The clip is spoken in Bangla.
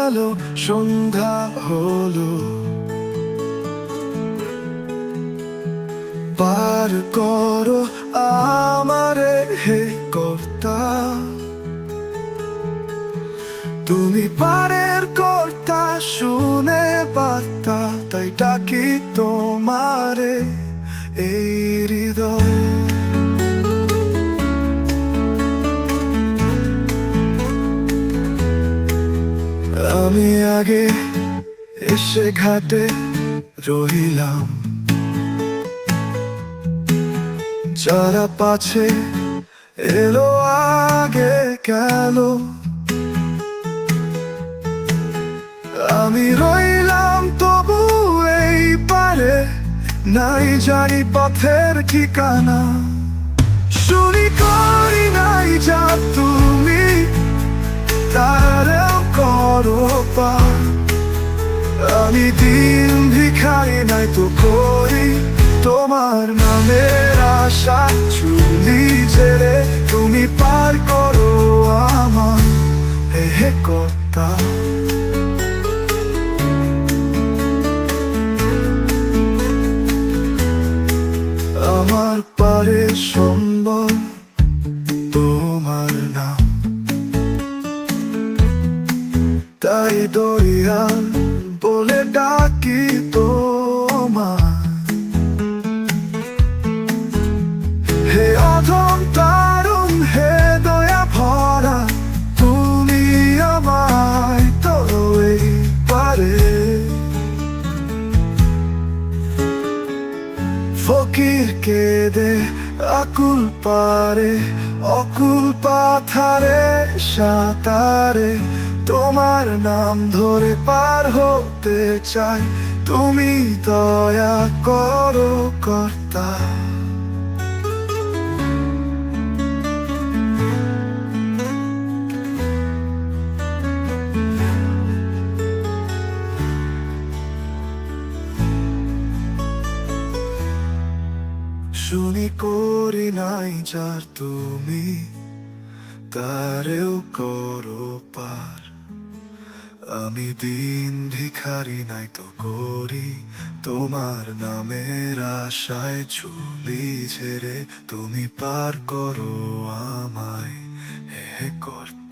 গেল, সন্ধ্যা হলো। পার করো আমারে হে কর্তা, তুমি পারের কর্তা, শুনে বার্তা, তাই ডাকি তোমারে এই হৃদয়। আমি আগে এসে ঘাটে রহিলাম, যারা পাছে এলো আগে গেল। আমি রইলাম তবু এই পারে, নাই জানি পথের ঠিকানা। শুনি করি নাই যা তুমি, তারেও করো পার। আমি দিন ভিখারি নাই তো করি তোমার নামের আশা, চুলি ছেড়ে তুমি পার করো আমার হে কর্তা। আমার পারে সম্বল তোমার নাম, তাই দয়াল বলে ডাকি তোমার। হে অধম তারুণ, হে দয়া ভরা, তুমি আমায় তোলো এই পারে। ফকির কেঁদে আকুল পারে, অকুল পাথারে সাঁতারে, তোমার নাম ধরে পার হতে চাই, তুমি দয়া করো কর্তা। শুনি করি নাই যার তুমি, তারেও করো পার। আমি দিন ভিখারি নাই তো করি তোমার নামের আশায়, চুলি ছেড়ে তুমি পার করো আমায় হে কর্তা।